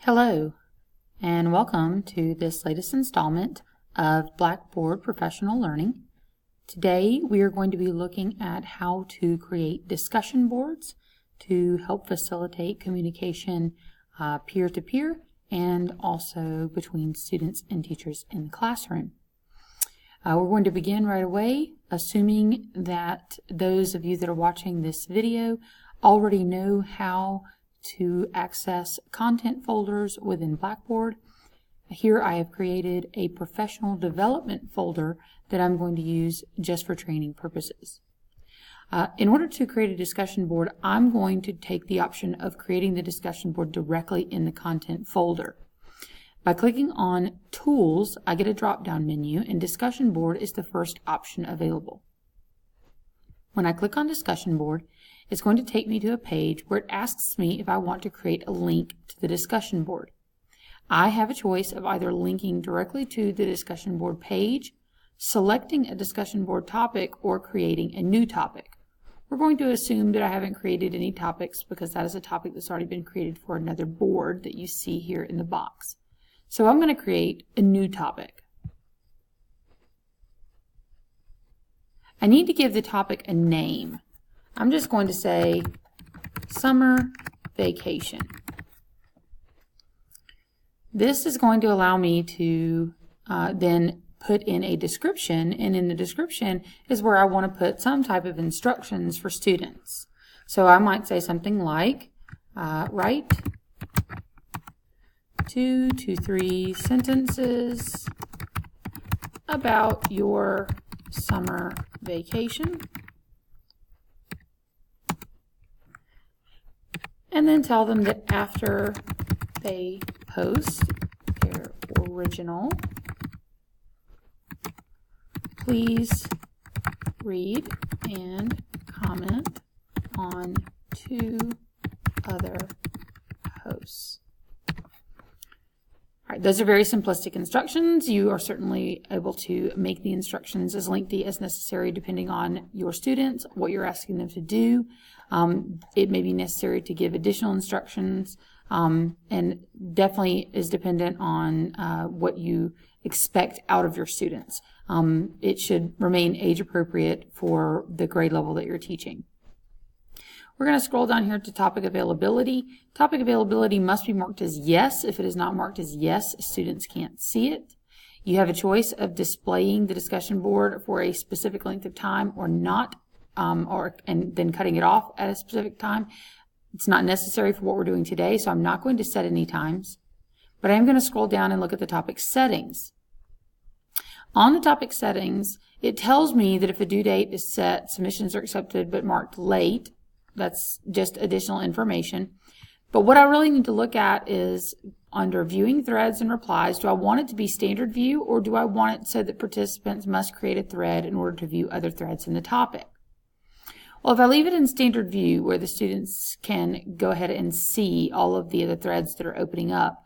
Hello, and welcome to this latest installment of Blackboard Professional Learning. Today we are going to be looking at how to create discussion boards to help facilitate communication peer-to-peer and also between students and teachers in the classroom. We're going to begin right away, assuming that those of you that are watching this video already know how to access content folders within Blackboard. Here I have created a professional development folder that I'm going to use just for training purposes. In order to create a discussion board, I'm going to take the option of creating the discussion board directly in the content folder. By clicking on Tools, I get a drop-down menu, and Discussion Board is the first option available. When I click on Discussion Board, it's going to take me to a page where it asks me if I want to create a link to the discussion board. I have a choice of either linking directly to the discussion board page, selecting a discussion board topic, or creating a new topic. We're going to assume that I haven't created any topics because that is a topic that's already been created for another board that you see here in the box. So I'm going to create a new topic. I need to give the topic a name. I'm just going to say summer vacation. This is going to allow me to then put in a description, and in the description is where I want to put some type of instructions for students. So I might say something like, write 2 to 3 sentences about your summer vacation. And then tell them that after they post their original, please read and comment on 2 other posts. All right, those are very simplistic instructions. You are certainly able to make the instructions as lengthy as necessary depending on your students, what you're asking them to do. It may be necessary to give additional instructions, and definitely is dependent on what you expect out of your students. It should remain age appropriate for the grade level that you're teaching. We're going to scroll down here to topic availability. Topic availability must be marked as yes. If it is not marked as yes, students can't see it. You have a choice of displaying the discussion board for a specific length of time or not, and then cutting it off at a specific time. It's not necessary for what we're doing today, so I'm not going to set any times. But I am going to scroll down and look at the topic settings. On the topic settings, it tells me that if a due date is set, submissions are accepted but marked late. That's just additional information. But what I really need to look at is under viewing threads and replies, do I want it to be standard view, or do I want it so that participants must create a thread in order to view other threads in the topic? Well, if I leave it in standard view where the students can go ahead and see all of the other threads that are opening up,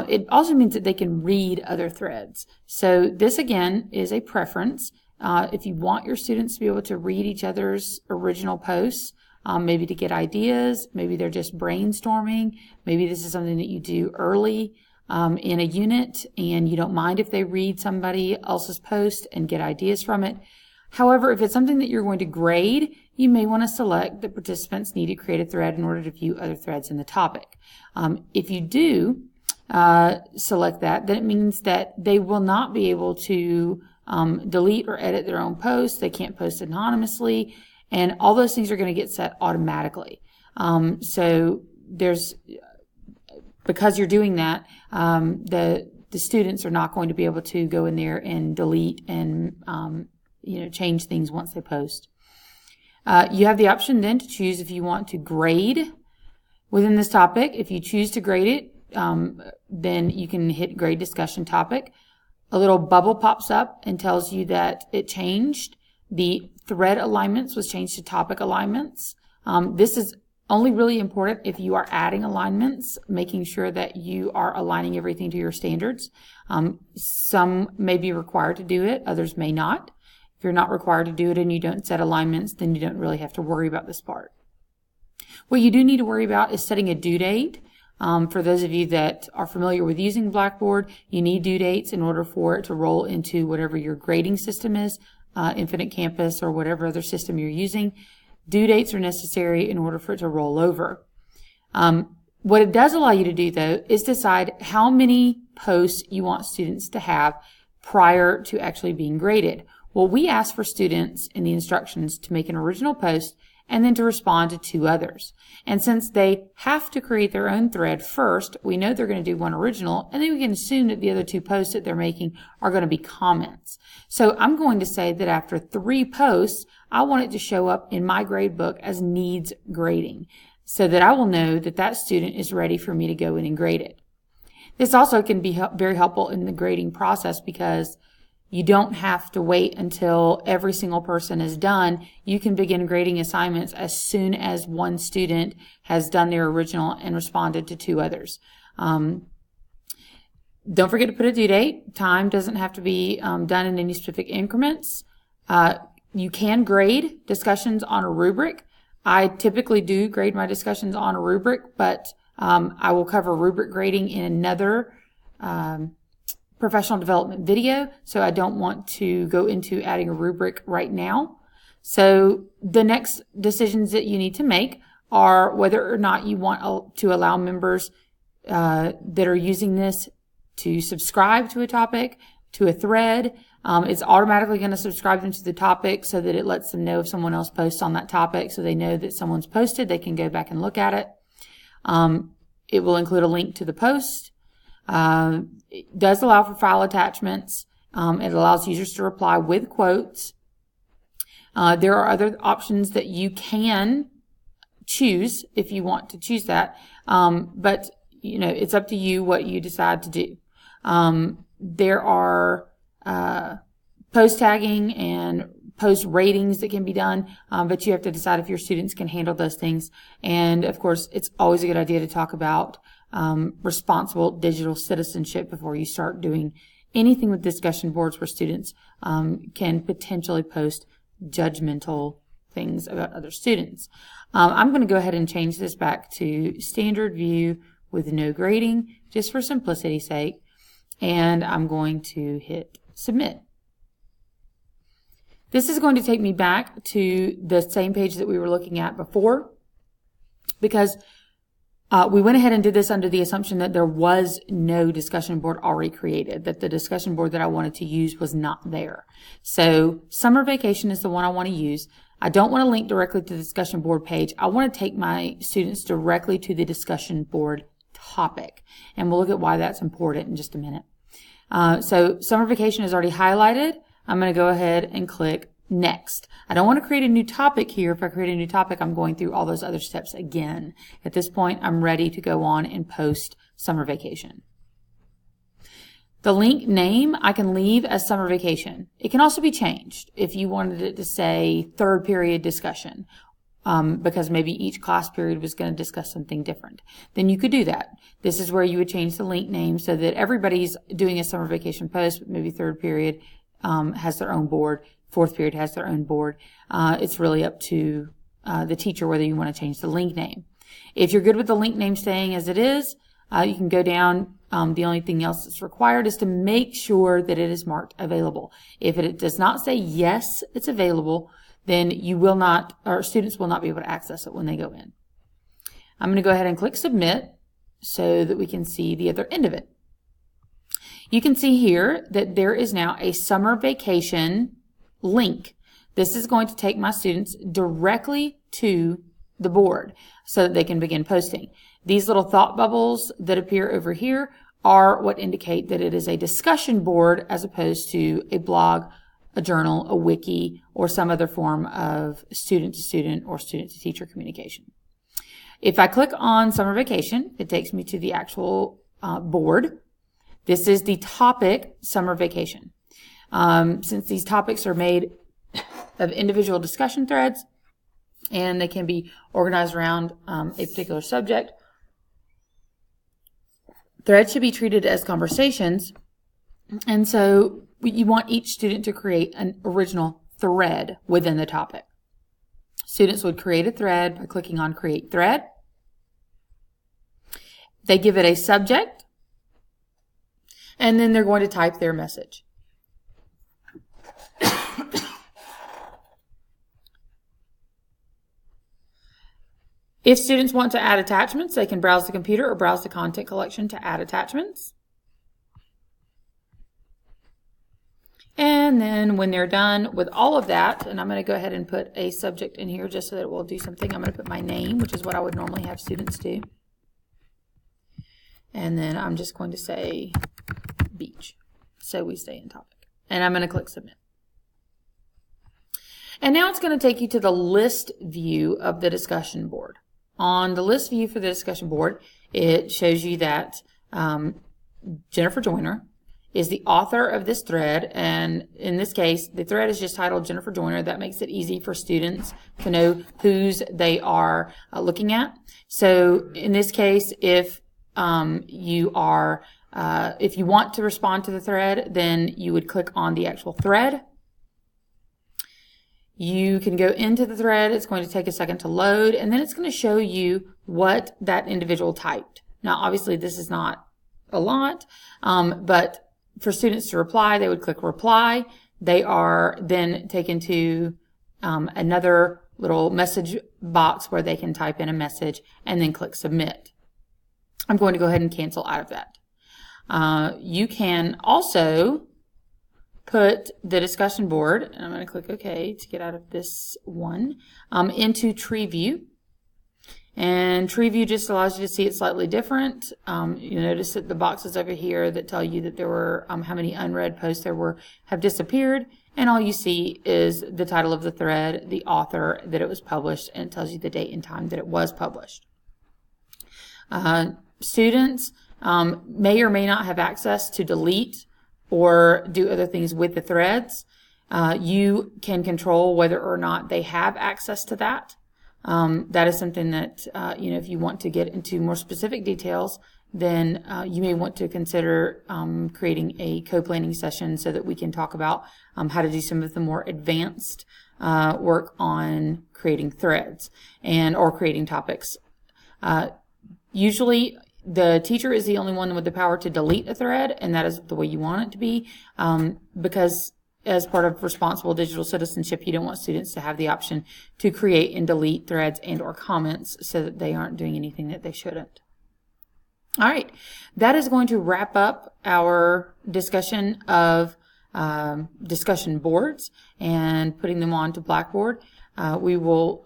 it also means that they can read other threads. So this again is a preference. If you want your students to be able to read each other's original posts, maybe to get ideas, maybe they're just brainstorming, maybe this is something that you do early in a unit and you don't mind if they read somebody else's post and get ideas from it. However, if it's something that you're going to grade, you may want to select that participants need to create a thread in order to view other threads in the topic. If you do select that, then it means that they will not be able to delete or edit their own posts. They can't post anonymously. And all those things are going to get set automatically. So because you're doing that, the students are not going to be able to go in there and delete and change things once they post. You have the option then to choose if you want to grade within this topic. If you choose to grade it, then you can hit grade discussion topic. A little bubble pops up and tells you that it changed. The thread alignments was changed to topic alignments. This is only really important if you are adding alignments, making sure that you are aligning everything to your standards. Some may be required to do it, others may not. If you're not required to do it and you don't set alignments, then you don't really have to worry about this part. What you do need to worry about is setting a due date. For those of you that are familiar with using Blackboard, you need due dates in order for it to roll into whatever your grading system is, Infinite Campus or whatever other system you're using. Due dates are necessary in order for it to roll over. What it does allow you to do, though, is decide how many posts you want students to have prior to actually being graded. Well, we ask for students in the instructions to make an original post and then to respond to 2 others. And since they have to create their own thread first, we know they're going to do one original, and then we can assume that the other 2 posts that they're making are going to be comments. So I'm going to say that after 3 posts, I want it to show up in my grade book as needs grading, so that I will know that that student is ready for me to go in and grade it. This also can be very helpful in the grading process because you don't have to wait until every single person is done. You can begin grading assignments as soon as one student has done their original and responded to 2 others. Don't forget to put a due date. Time doesn't have to be done in any specific increments. You can grade discussions on a rubric. I typically do grade my discussions on a rubric, but I will cover rubric grading in another professional development video, so I don't want to go into adding a rubric right now. So the next decisions that you need to make are whether or not you want to allow members that are using this to subscribe to a topic, to a thread. It's automatically going to subscribe them to the topic so that it lets them know if someone else posts on that topic, so they know that someone's posted. They can go back and look at it. It will include a link to the post. It does allow for file attachments. It allows users to reply with quotes. There are other options that you can choose if you want to choose that. But it's up to you what you decide to do. There are post tagging and post ratings that can be done, but you have to decide if your students can handle those things. And of course, it's always a good idea to talk about responsible digital citizenship before you start doing anything with discussion boards where students can potentially post judgmental things about other students. I'm going to go ahead and change this back to standard view with no grading, just for simplicity's sake, and I'm going to hit submit. This is going to take me back to the same page that we were looking at before, because we went ahead and did this under the assumption that there was no discussion board already created, that the discussion board that I wanted to use was not there. So summer vacation is the one I want to use. I don't want to link directly to the discussion board page. I want to take my students directly to the discussion board topic, and we'll look at why that's important in just a minute. So summer vacation is already highlighted. I'm going to go ahead and click next. I don't want to create a new topic here. If I create a new topic, I'm going through all those other steps again. At this point, I'm ready to go on and post summer vacation. The link name I can leave as summer vacation. It can also be changed if you wanted it to say 3rd period discussion, because maybe each class period was going to discuss something different. Then you could do that. This is where you would change the link name so that everybody's doing a summer vacation post, but maybe 3rd period has their own board, 4th period has their own board. It's really up to the teacher whether you want to change the link name. If you're good with the link name staying as it is, you can go down. The only thing else that's required is to make sure that it is marked available. If it does not say yes, it's available, then you will not, or students will not be able to access it when they go in. I'm going to go ahead and click submit so that we can see the other end of it. You can see here that there is now a summer vacation link. This is going to take my students directly to the board so that they can begin posting. These little thought bubbles that appear over here are what indicate that it is a discussion board as opposed to a blog, a journal, a wiki, or some other form of student-to-student or student-to-teacher communication. If I click on summer vacation, it takes me to the actual board. This is the topic summer vacation. Since these topics are made of individual discussion threads and they can be organized around a particular subject, threads should be treated as conversations, and so you want each student to create an original thread within the topic. Students would create a thread by clicking on Create Thread. They give it a subject, and then they're going to type their message. If students want to add attachments, they can browse the computer or browse the content collection to add attachments. And then when they're done with all of that, and I'm going to go ahead and put a subject in here just so that it will do something. I'm going to put my name, which is what I would normally have students do. And then I'm just going to say beach, so we stay in topic. And I'm going to click submit. And now it's going to take you to the list view of the discussion board. On the list view for the discussion board, it shows you that Jennifer Joyner is the author of this thread, and in this case, the thread is just titled Jennifer Joyner. That makes it easy for students to know whose they are looking at. So in this case, if you want to respond to the thread, then you would click on the actual thread. You can go into the thread. It's going to take a second to load, and then it's going to show you what that individual typed. Now, obviously, this is not a lot, but for students to reply, they would click reply. They are then taken to another little message box where they can type in a message and then click submit. I'm going to go ahead and cancel out of that. You can also put the discussion board, and I'm going to click OK to get out of this one, into tree view. And tree view just allows you to see it slightly different. You notice that the boxes over here that tell you that there were how many unread posts there were have disappeared, and all you see is the title of the thread, the author, that it was published, and it tells you the date and time that it was published. Students may or may not have access to delete or do other things with the threads. You can control whether or not they have access to that. That is something that, if you want to get into more specific details, then you may want to consider creating a co-planning session so that we can talk about how to do some of the more advanced work on creating threads or creating topics. Usually, the teacher is the only one with the power to delete a thread, and that is the way you want it to be, because as part of responsible digital citizenship, you don't want students to have the option to create and delete threads and or comments so that they aren't doing anything that they shouldn't. All right, that is going to wrap up our discussion of discussion boards and putting them onto Blackboard. We will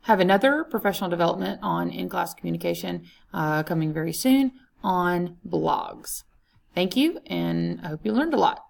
have another professional development on in-class communication coming very soon on blogs. Thank you, and I hope you learned a lot.